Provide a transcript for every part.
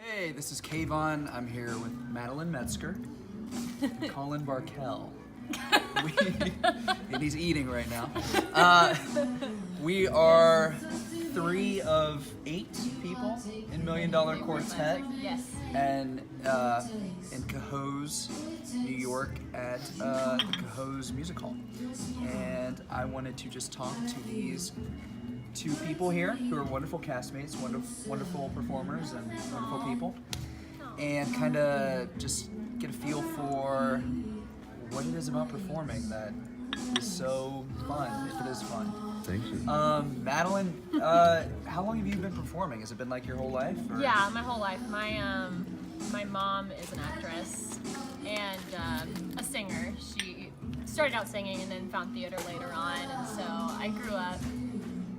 Hey, this is Kavan. I'm here with Madeline Metzger and Colin Barkell. And he's eating right now. We are 3 of 8 people in $1 Million Quartet. Yes. And in Cohoes, New York at the Cohoes Music Hall. And I wanted to just talk to these 2 people here who are wonderful castmates, wonderful performers, and wonderful people, and kind of just get a feel for what it is about performing that is so fun, if it is fun. Thank you. Madeline, how long have you been performing? Has it been like your whole life? Or? Yeah, my whole life. My mom is an actress and a singer. She started out singing and then found theater later on, and so I grew up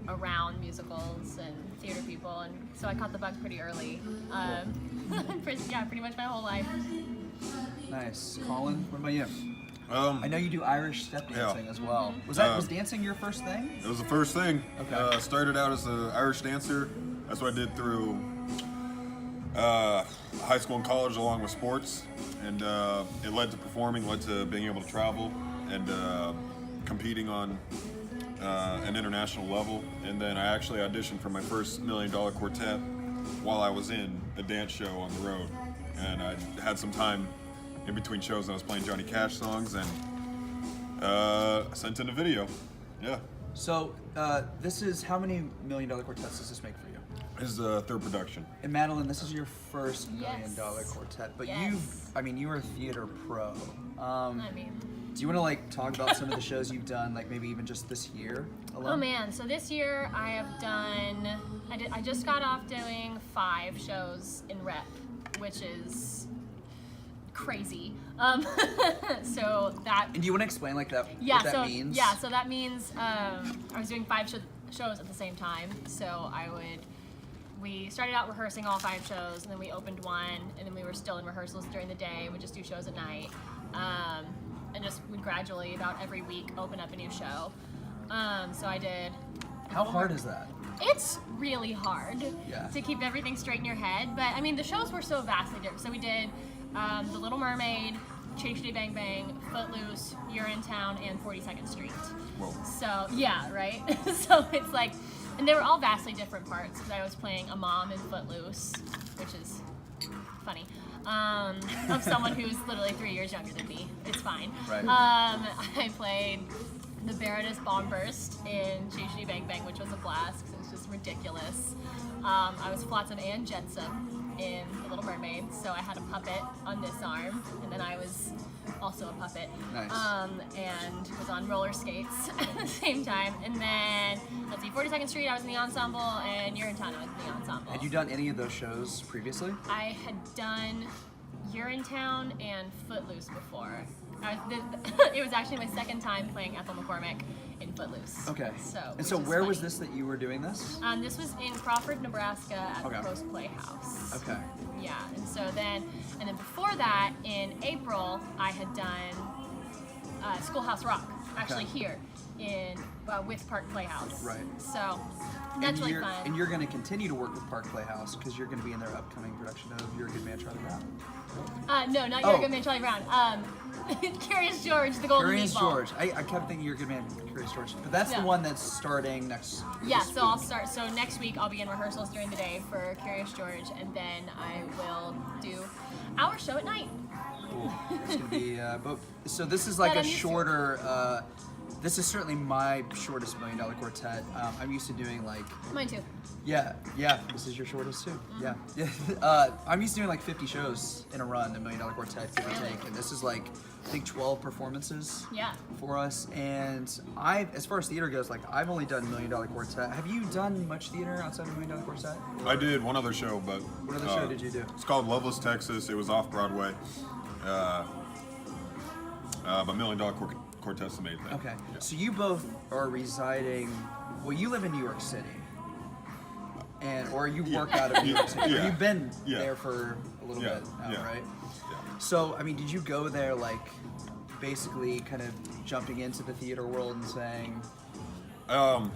around musicals and theater people, and so I caught the bug pretty early. Pretty much my whole life. Nice. Colin, what about you? I know you do Irish step dancing as well. Was dancing your first thing? It was the first thing. Okay. Started out as an Irish dancer. That's what I did through high school and college along with sports. And it led to performing, led to being able to travel and competing on an international level. And then I actually auditioned for my first $1 Million Quartet while I was in a dance show on the road. And I had some time in between shows. I was playing Johnny Cash songs, and I sent in a video. Yeah. So this is, how many $1 Million Quartets does this make for you? This is the 3rd production. And Madeline, this is your first $1 Yes. Million Quartet, but Yes. you're a theater pro. Do Do you want to talk about some of the shows you've done, like maybe even just this year alone? Oh man, so this year I have done, I just got off doing 5 shows in rep, which is crazy. So that. And do you want to explain what that means? Yeah, so that means I was doing 5 shows at the same time. So we started out rehearsing all 5 shows, and then we opened one, and then we were still in rehearsals during the day. We'd just do shows at night. And just would gradually, about every week, open up a new show. So I did. How hard is that? It's really hard to keep everything straight in your head, but I mean the shows were so vastly different. So we did The Little Mermaid, Chitty Chitty Bang Bang, Footloose, You're in Town, and 42nd Street. Whoa. So yeah, right. So it's like, and they were all vastly different parts because I was playing a mom in Footloose, which is funny. Of someone who's literally 3 years younger than me. It's fine. Right. I played the Baroness Bombburst in Chitty Chitty Bang Bang, which was a blast because it was just ridiculous. I was Flotsam and Jetsam in The Little Mermaid, so I had a puppet on this arm, and then I was also a puppet. Nice. And was on roller skates at the same time. And then, let's see, 42nd Street, I was in the ensemble, and You're in Town, I was in the ensemble. Had you done any of those shows previously? I had done You're in Town and Footloose before. It was actually my 2nd time playing Ethel McCormick in Footloose. Okay. So where was this that you were doing this? This was in Crawford, Nebraska at the Post Playhouse. Okay. Yeah, and then before that, in April, I had done Schoolhouse Rock, actually here with Park Playhouse. Right. So that's really fun. And you're going to continue to work with Park Playhouse because you're going to be in their upcoming production of You're a Good Man, Charlie Brown. No, not You're a Good Man, Charlie Brown. Curious George, the Golden Curious Meatball. George. I kept thinking You're a Good Man, Curious George. But that's the one that's starting next Yeah, this so week. I'll start. So next week I'll be in rehearsals during the day for Curious George, and then I will do our show at night. Cool. It's going to be, so this is like a shorter, this is certainly my shortest $1 Million Quartet. I'm used to doing like... Mine too. Yeah, this is your shortest too. Mm-hmm. Yeah. I'm used to doing like 50 shows in a run, $1 Million Quartet, give or take. And this is like, I think 12 performances for us. And as far as theater goes, like I've only done $1 Million Quartet. Have you done much theater outside of $1 Million Quartet? I did one other show, but... What other show did you do? It's called Loveless, Texas. It was off Broadway. But $1 Million Quartet's the main thing. Okay. Yeah. So you both are residing, well, you live in New York City. Or you work out of New York City. Or you've been there for a little bit now, right? Yeah. So, I mean, did you go there like basically kind of jumping into the theater world and saying, No.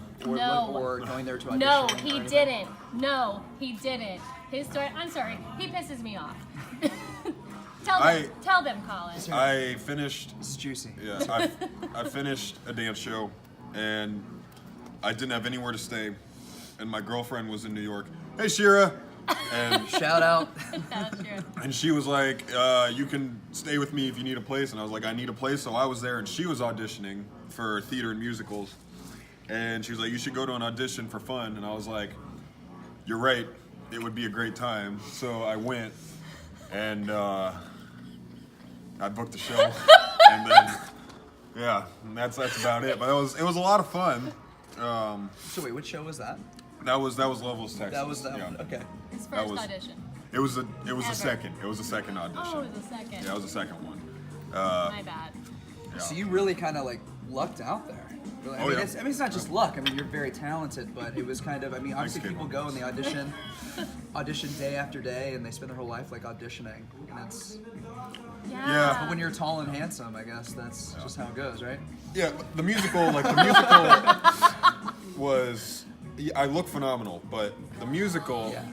Or going there to audition? No, or he anything? didn't. No, he didn't. His story. I'm sorry. He pisses me off. Tell them, Colin. I finished. It's juicy. Yeah, I finished a dance show, and I didn't have anywhere to stay, and my girlfriend was in New York. Hey, Shira. And Shout out. That's true. And she was like, you can stay with me if you need a place. And I was like, I need a place. So I was there, and she was auditioning for theater and musicals. And she was like, you should go to an audition for fun. And I was like, you're right. It would be a great time. So I went, and I booked the show. And then, yeah, and that's about it. But it was a lot of fun. So wait, which show was that? That was Levels, Texas. That was that yeah. one. Okay. His first audition. It was a Ever. second. It was a second audition. Oh, it was a second. Yeah, it was the second one. My bad. Yeah. So you really kind of like lucked out there. Really. Oh, yeah. It's not just luck. I mean, you're very talented, but it was kind of. I mean, obviously Thanks, people go and they audition day after day, and they spend their whole life like auditioning, and that's. Yeah. But when you're tall and handsome, I guess that's just how it goes, right? Yeah, the musical was. I look phenomenal, but the musical Yeah.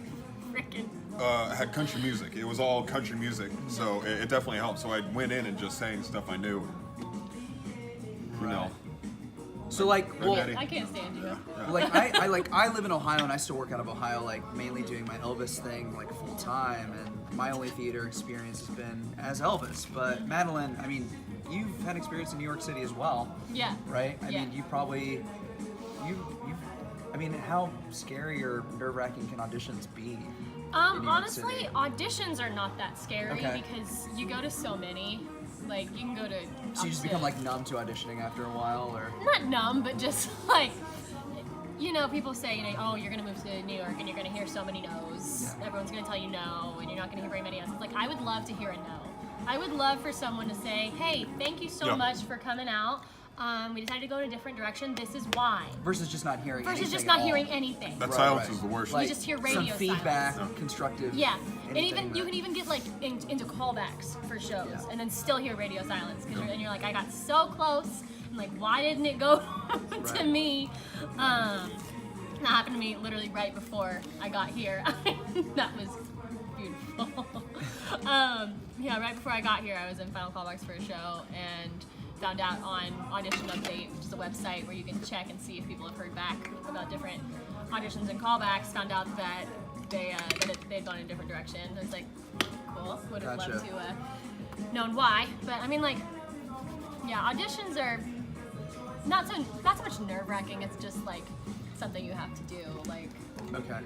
Freaking. had country music. It was all country music, so it definitely helped. So I went in and just sang stuff I knew. You know. So like, well, Daddy. I can't stand you. like I live in Ohio and I still work out of Ohio, like mainly doing my Elvis thing like full time, and my only theater experience has been as Elvis. But Madeline, I mean, you've had experience in New York City as well, Yeah. right? I Yeah. mean, you probably I mean, how scary or nerve-wracking can auditions be? in New York Honestly, City? auditions are not that scary Okay. because you go to so many. Like, you can go to. So you just become like numb to auditioning after a while, or Not numb, but just like. You know, people say, you know, oh, you're gonna move to New York and you're gonna hear so many no's. Yeah. Everyone's gonna tell you no, and you're not gonna hear very many yeses. Like, I would love to hear a no. I would love for someone to say, hey, thank you so Yeah. much for coming out. We decided to go in a different direction. This is why. versus just not hearing. Versus anything just at not all. hearing anything. That Right, silence right. is the worst. Like, just hear some radio feedback, silence. constructive. Yeah, and anything even you can even get like into callbacks for shows, Yeah. and then still hear radio silence because you're like, I got so close, and like, why didn't it go to Right. me? That happened to me literally right before I got here. That was beautiful. Yeah, right before I got here, I was in final callbacks for a show and found out on Audition Update, which is a website where you can check and see if people have heard back about different auditions and callbacks. Found out that they'd gone in a different direction. I was like, cool. Would have Gotcha. loved to known why. But I mean, like, yeah, auditions are not so much nerve wracking. It's just like something you have to do. Like Okay.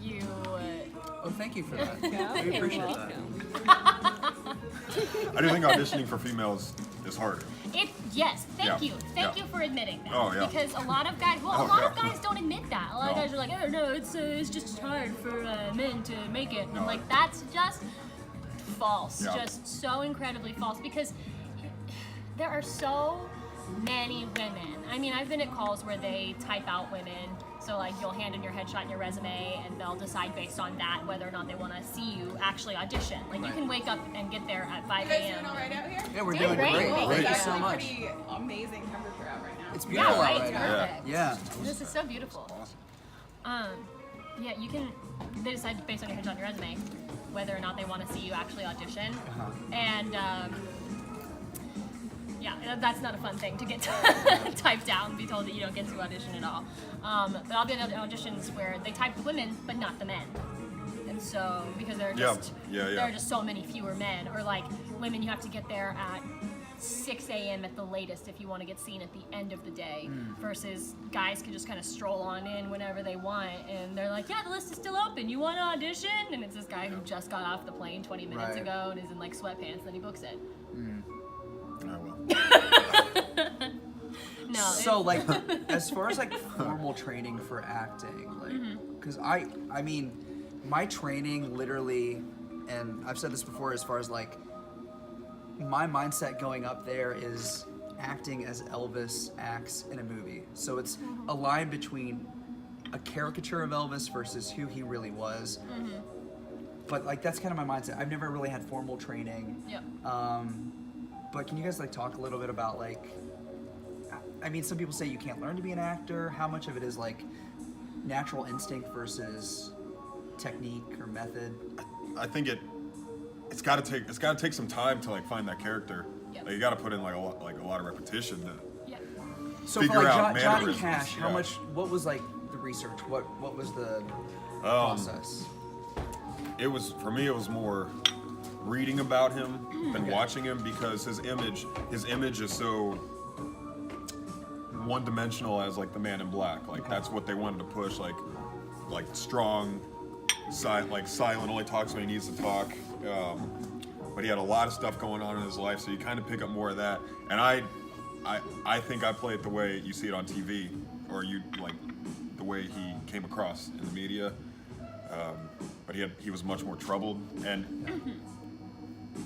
you. Oh, thank you for that. Yeah, We you're appreciate welcome. I do think auditioning for females is harder. Yes, thank Yeah, you. Thank yeah. you for admitting that. Oh, yeah. Because a lot of guys, Oh, a lot of yeah. guys don't admit that. A lot of No. guys are like, oh no, it's just hard for men to make it. And I'm No. like, that's just false. Yeah. Just so incredibly false because there are so many women. I mean, I've been at calls where they type out women. So like you'll hand in your headshot and your resume and they'll decide based on that whether or not they want to see you actually audition. Like you Right. can wake up and get there at 5 You guys a.m. doing all right out here? Yeah, we're Doing doing great. great. Well, Thank It's you so actually much. pretty amazing temperature out right now. It's beautiful Yeah, right? out right now. Perfect. Yeah. This is so beautiful. Yeah, you can. They decide based on your headshot and your resume whether or not they want to see you actually audition, Uh-huh. and yeah, that's not a fun thing to get typed out and be told that you don't get to audition at all. But I'll be in auditions where they type the women but not the men, and so because there are just there are just so many fewer men, or like women you have to get there at 6 a.m. at the latest if you want to get seen at the end of the day, versus guys can just kind of stroll on in whenever they want, and they're like, yeah, the list is still open, you want to audition? And it's this guy who just got off the plane 20 minutes Right. ago and is in like sweatpants, then he books it. I will. No. So like, as far as like formal training for acting, like, because I mean, my training literally, and I've said this before, as far as like, my mindset going up there is acting as Elvis acts in a movie. So it's a line between a caricature of Elvis versus who he really was. But like, that's kind of my mindset. I've never really had formal training. Yep. But can you guys like talk a little bit about like I mean, some people say you can't learn to be an actor. How much of it is like natural instinct versus technique or method? I think it's got to take some time to like find that character. Yep. Like, you got to put in like a lot of repetition to. Yeah. So Figure for like out Johnny mannerisms, Cash, how yeah. much? What was like the research? What was the process? It was, for me, it was more reading about him than Okay. watching him, because his image is so one-dimensional as like the Man in Black. Like that's what they wanted to push, like strong, silent, only talks when he needs to talk. But he had a lot of stuff going on in his life, so you kind of pick up more of that. And I think I play it the way you see it on TV, or you like the way he came across in the media. But he was much more troubled, and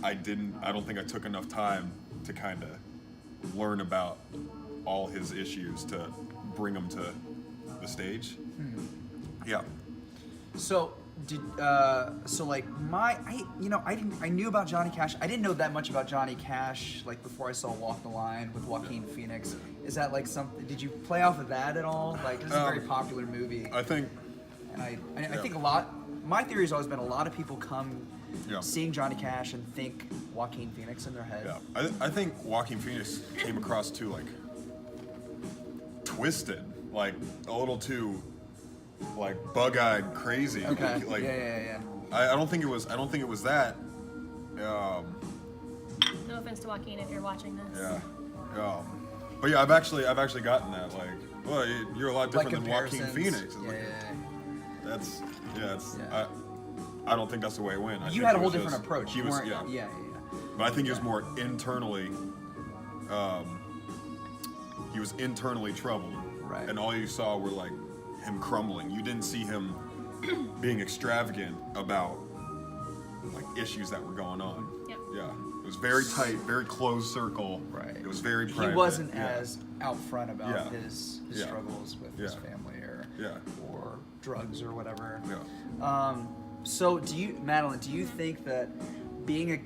I don't think I took enough time to kind of learn about all his issues to bring him to the stage. Yeah. So I knew about Johnny Cash. I didn't know that much about Johnny Cash like before I saw Walk the Line with Joaquin Phoenix. Is that like something? Did you play off of that at all? Like, this is a very popular movie. I think. And I think my theory has always been a lot of people come seeing Johnny Cash and think Joaquin Phoenix in their head. Yeah, I think Joaquin Phoenix came across too like twisted, like a little too like bug-eyed, crazy. Okay. Like, yeah. I don't think it was that. No offense to Joaquin if you're watching this. Yeah. But yeah, I've actually gotten that, like, well, you're a lot different than Joaquin comparisons. Phoenix. It's Yeah. I don't think that's the way it went. I You think had a it whole was different just- approach. He You was, weren't- yeah. yeah. But I think he was more internally, he was internally troubled. Right. And all you saw were like him crumbling. You didn't see him being extravagant about like issues that were going on. Yep. Yeah. It was very tight, very closed circle. Right. It was very private. He wasn't Yeah. as out front about Yeah. his Yeah. struggles with his Yeah. family Yeah. or drugs or whatever. Yeah. So Madeline, do you think that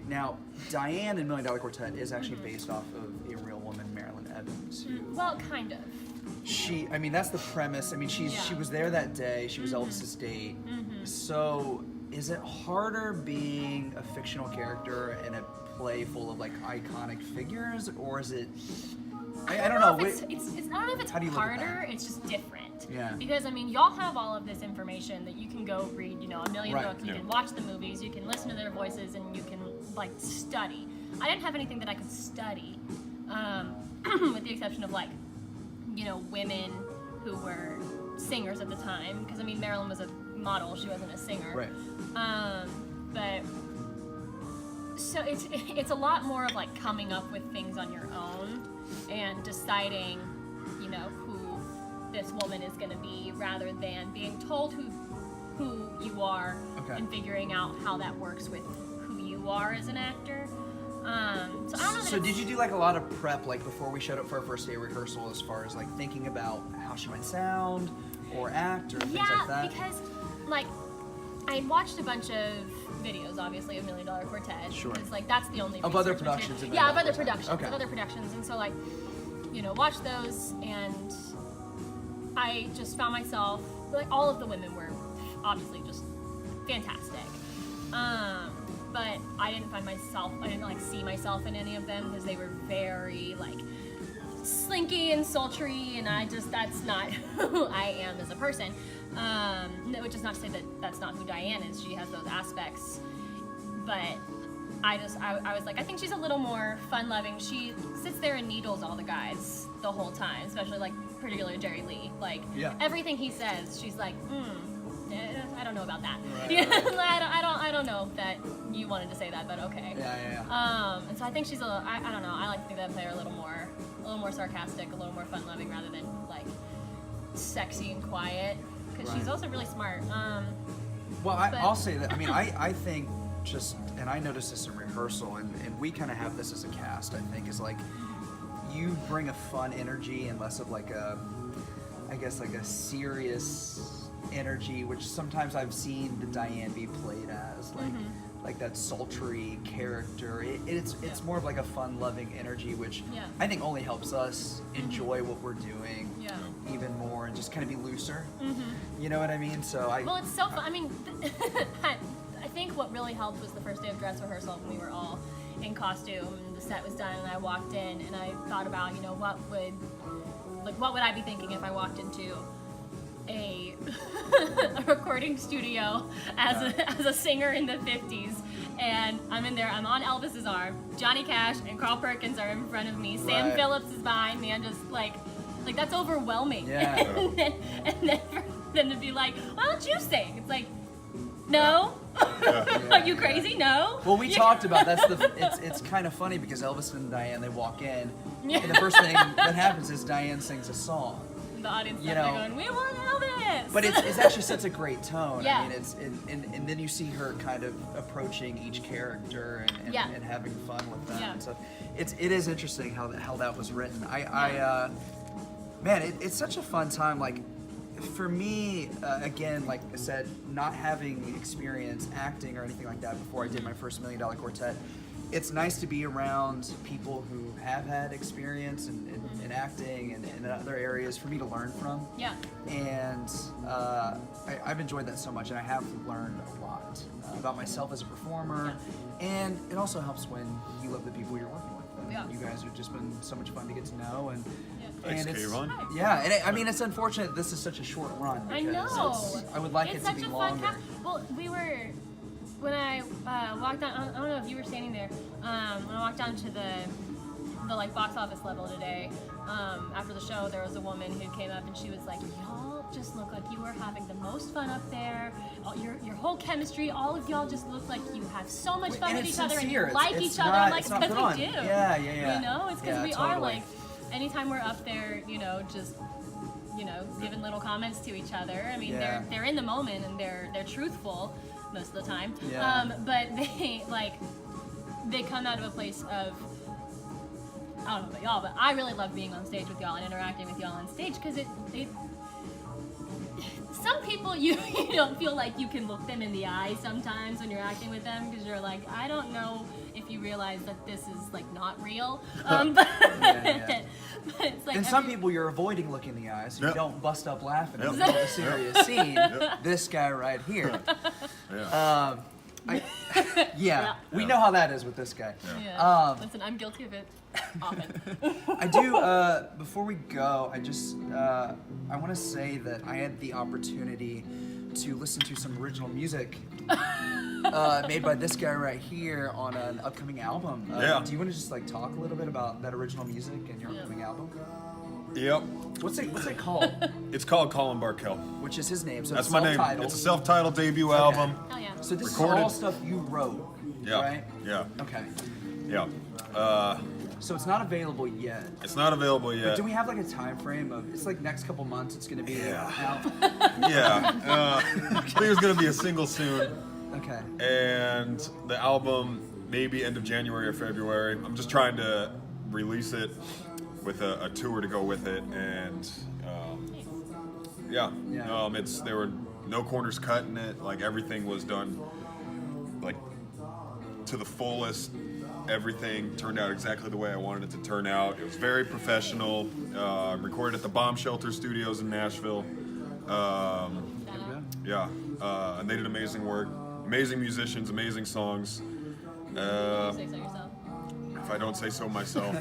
now Diane in $1 Million Quartet is actually based off of a real woman, Marilyn Evans, who Well, kind of. that's the premise. I mean, she was there that day. She was Elvis's date. So is it harder being a fictional character in a play full of like iconic figures, or is it? I don't know. It's I don't know if it's How do you look at harder. that? It's just different. Yeah. Because I mean, y'all have all of this information that you can go read. A million Right. books. You can watch the movies. You can listen to their voices, and you can like study. I didn't have anything that I could study, with the exception of like, women who were singers at the time. Because I mean, Marilyn was a model. She wasn't a singer. Right. But so it's a lot more of like coming up with things on your own and deciding, who this woman is going to be, rather than being told who you are and figuring out how that works with who you are as an actor. So I don't know. So did you do like a lot of prep like before we showed up for our first day of rehearsal, as far as like thinking about how she might sound or act or things like that? Because like I watched a bunch of videos, obviously, of $1 Million Quartet. Sure. Because like that's the only Of other research material. productions of $1 Yeah, of Million other Quartet. productions. Okay. Of other productions, and so like, watch those, and I just found myself like all of the women were obviously just fantastic. But I didn't like see myself in any of them, because they were very like slinky and sultry, and that's not who I am as a person. Which is not to say that that's not who Diane is. She has those aspects, but I was like, I think she's a little more fun-loving. She sits there and needles all the guys the whole time, especially like particularly Jerry Lee. Like everything he says, she's like, I don't know about that. Right. I don't know that you wanted to say that, but okay. Yeah. And so I think she's I don't know. I like to think that I play her a little more sarcastic, a little more fun-loving, rather than like sexy and quiet. Because she's also really smart. I'll say that. I mean, I think and I noticed this in rehearsal, and we kind of have this as a cast. I think is like you bring a fun energy and less of like a serious energy, which sometimes I've seen the Diane be played as. Like like that sultry character. It's more of like a fun-loving energy, which Yeah. I think only helps us enjoy what we're doing Yeah. even more and just kind of be looser. You know what I mean? So Well, it's so fun. I mean, I think what really helped was the first day of dress rehearsal when we were all in costume and the set was done and I walked in and I thought about, you know, what would I be thinking if I walked into a recording studio as a singer in the 50s, and I'm in there, I'm on Elvis's arm, Johnny Cash and Carl Perkins are in front of me, Sam Right. Phillips is behind me, I'm just like that's overwhelming. Yeah. and then for them to be like, why don't you sing? It's like, no. Yeah. Are you crazy? No. Well, we talked about it's kind of funny because Elvis and Diane, they walk in, Yeah. and the first thing that happens is Diane sings a song. The audience You sat there know, going, we want Elvis. But it's actually such a great tone. Yeah. I mean, and then you see her kind of approaching each character and Yeah. having fun with them. Yeah. And so it is interesting how that was written. Man, it's such a fun time. Like for me, again, like I said, not having experience acting or anything like that before I did my first $1 Million Quartet, it's nice to be around people who have had experience in acting and in other areas for me to learn from. Yeah. And I've enjoyed that so much, and I have learned a lot about myself as a performer. And it also helps when you love the people you're working with. And Yeah. you guys have just been so much fun to get to know. And Thanks, and it's, Kavan. yeah, and I mean, it's unfortunate this is such a short run. I because know. I would like It's it to such be a longer. fun Well, we were when I walked down. I don't know if you were standing there. When I walked down to the like box office level today, after the show, there was a woman who came up and she was like, "Y'all just look like you are having the most fun up there. Your whole chemistry, all of y'all just look like you have so much fun And with it's each other and sincere. you like It's each other." not- I'm like, it's "It's not because put we on. do." Yeah. You know, it's because Yeah, we are totally. like. Anytime we're up there, you know, just giving little comments to each other. I mean, Yeah. they're in the moment and they're truthful most of the time. Yeah. But they come out of a place of, I don't know about y'all, but I really love being on stage with y'all and interacting with y'all on stage because it some people you don't feel like you can look them in the eye sometimes when you're acting with them because you're like, I don't know if you realize that this is like not real. But, Yeah. but it's like And some people you're avoiding looking in the eyes, so you Yep. don't bust up laughing in Yep. the middle of a serious scene. Yep. This guy right here. Yeah. We know how that is with this guy. Yeah. Listen, I'm guilty of it often. I do. Before we go, I just I want to say that I had the opportunity to listen to some original music made by this guy right here on an upcoming album. Yeah. Do you want to just like talk a little bit about that original music and your upcoming album? Yep. What's it called? It's called Colin Barkell. Which is his name. So That's it's my name. self-titled. It's a self-titled debut album. Hell yeah. So this Recorded. is all stuff you wrote, Yeah. right? Yeah. Okay. Yeah. So it's not available yet. It's not available But yet. do we have like a time frame of? It's like next couple months. It's going to be Yeah. out. Yeah. I think there's gonna be a single soon, Okay. and the album maybe end of January or February. I'm just trying to release it with a tour to go with it, and Yeah. there were no corners cut in it. Like everything was done like to the fullest. Everything turned out exactly the way I wanted it to turn out. It was very professional. Recorded at the Bomb Shelter Studios in Nashville. Yeah, and they did amazing work. Amazing musicians, amazing songs. Say so yourself. If I don't say so myself.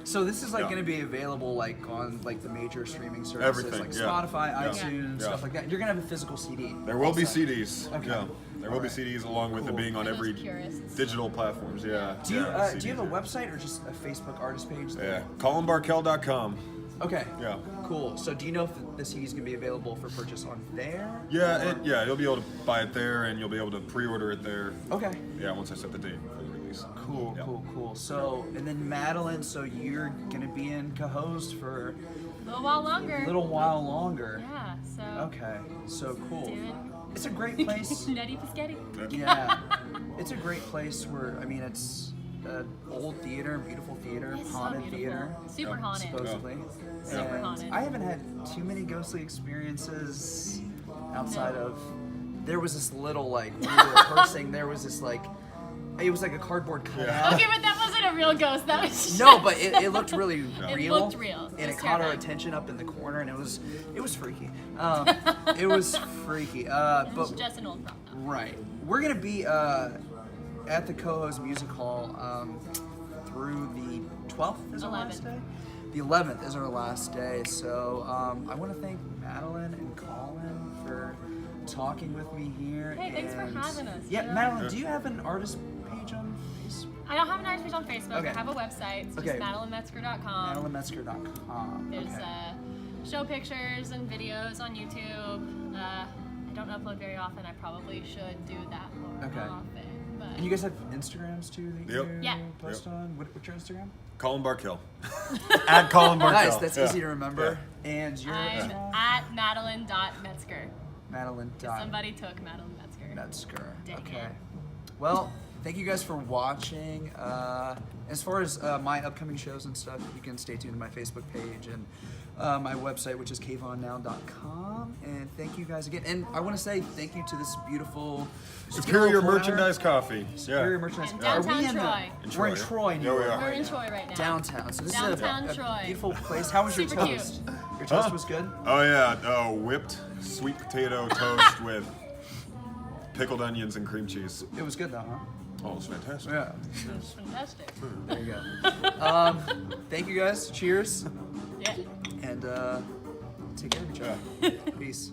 So this is like Yeah. going to be available like on like the major streaming services Everything, like yeah. Spotify, Yeah. iTunes, Yeah. stuff like that. You're going to have a physical CD. There will be also. CDs. Okay. Yeah, there will be Alright. CDs along with Cool. it being on For those every purists. digital platforms. Yeah. Do you yeah, do you have a CDs. website or just a Facebook artist page? Yeah, ColinBarkell.com. Okay. Yeah. Cool. So do you know if the CD is going to be available for purchase on there? Yeah, you'll be able to buy it there, and you'll be able to pre-order it there. Okay. Yeah, once I set the date for the release. Cool, Yeah. cool. So, and then Madeline, so you're going to be in Cohoes for A little while longer. a little while longer. Yeah. So. Okay. So cool. Doing. It's a great place. Nutty Piscetti. Yeah. It's a great place where, I mean, it's old theater, beautiful theater, It's so haunted beautiful. theater, Super Yeah. haunted. supposedly. Super And haunted. I haven't had too many ghostly experiences outside No. of there was this little like when we were rehearsing. There was this like it was like a cardboard cutout. Okay, but that wasn't a real ghost. That was just... No, but it looked really It real. looked real. And It it was caught our terrifying. attention up in the corner, and it was freaky. It was freaky. It's But just an old prop. right, we're gonna be at the Cohoes Music Hall through the 12th is our last 11th. day. The 11th is our last day. So I want to thank Madeline and Colin for talking with me here. Hey, thanks for and- having us, Yeah, Joe. Madeline, do you have an artist page on Facebook? I don't have an artist page on Facebook. Okay. I have a website. It's Okay. just MadelineMetzger.com. MadelineMetzger.com. There's Okay. show pictures and videos on YouTube. I don't upload very often. I probably should do that more Okay. often. But And you guys have Instagrams too that Yep. you Yeah. post on? What's your Instagram? Colin Barkell. At Colin Barkell. Nice, that's Yeah. easy to remember. And you're I'm at Madeline.Metzger. Madeline. Somebody took Madeline Metzger. Metzger. Dang Okay. it. Well, thank you guys for watching. As far as my upcoming shows and stuff, you can stay tuned to my Facebook page and my website, which is cavannow.com. And thank you guys again. And I want to say thank you to this beautiful Superior corner. Merchandise Coffee. Superior Yeah. Merchandise. In Are we downtown in the- Troy. We're in Troy. Troy, New Yeah, we York. are. We're in Troy right now. Downtown. So this Downtown is a Troy. beautiful place. How was your Super toast? cute. Your toast Huh? was good? Oh yeah, whipped sweet potato toast with pickled onions and cream cheese. It was good though, huh? Oh, it's fantastic. Yeah. It's fantastic. There you go. Thank you guys. Cheers. Yeah. And take care of each other. Peace.